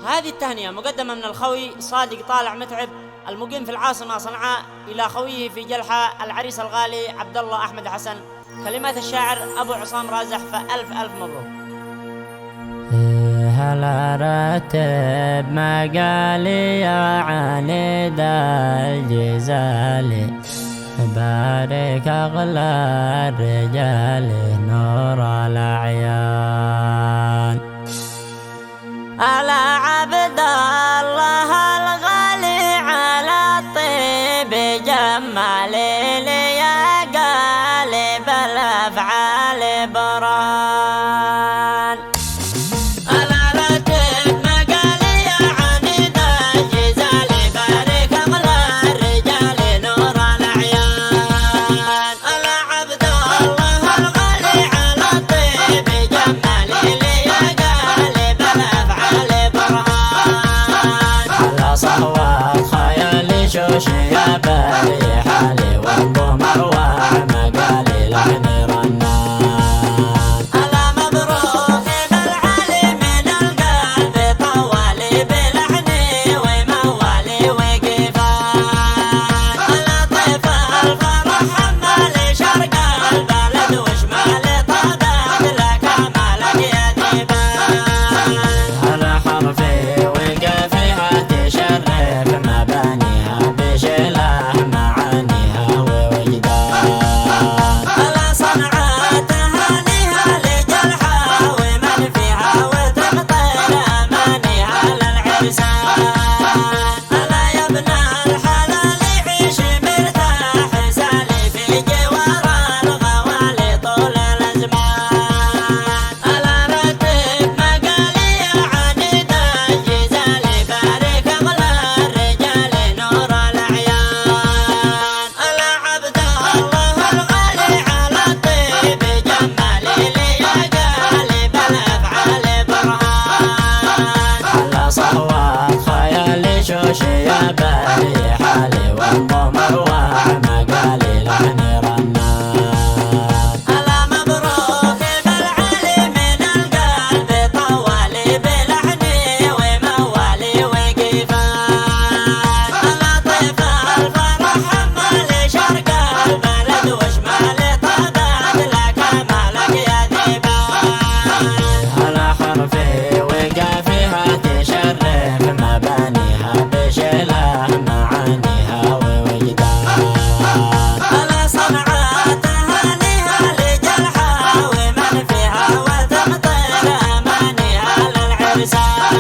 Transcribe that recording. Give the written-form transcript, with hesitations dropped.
هذه التهنئة مقدمة من الخوي صادق طالع متعب المقيم في العاصمة صنعاء إلى خويه في جلحة العريس الغالي عبد الله أحمد حسن. كلمات الشاعر أبو عصام رازح، فألف ألف مبروك. هلا رتب مقالي يا عنيد الجزالي، بارك أغلى الرجال نور الأعيان. على عبد الله الغالي على الطيب جمالي يا قالب الأفعال بران. على رتب مقالي يا عنيد الجزالي، بارك أغلى الرجال نور الأعيان. على عبد الله الغالي على الطيب جمالي يا قالب الأفعال برهان. على صواب خيالي شوشي يا باري حالي، وانضم أروع مقالي لحن رنان. على مبروك بالعلي من القلب طوالي بلحني وموالي وقفان. على طيف الفرح حمالي شرق البلد وشمالي طابت لك مالك يا ديبان. على حرفي وقافها تشرف مبانيها بشله معانيها ووجدان. على صنعاء تهانيها لجلحة ومن فيها وتمطر أمانيها للعرسان. على يا ابن الحلال عيش مرتاح سالي في جوار الغوالي طول الأزمان. على رتب مقالي يا عنيد الجزالي، بارك أغلى الرجال نور الأعيان. على عبد الله الغالي على الطيب جمالي يا قالب الأفعال برهان. على صواب خيالي شوشي يا باري حالي، وانضم أروع مقالي لحن رنان. على مبروك بالعلي من القلب طوالي بلحني وموالي وقفان. على طيف الفرح حمالي شرق البلد وشمالي طابت لك مالك يا ديبان. على حرفي وقافها تشرف مبانيها بشله معانيها ووجدان. على صنعاء تهانيها لجلحة ومن فيها وتمطر أمانيها للعرسان.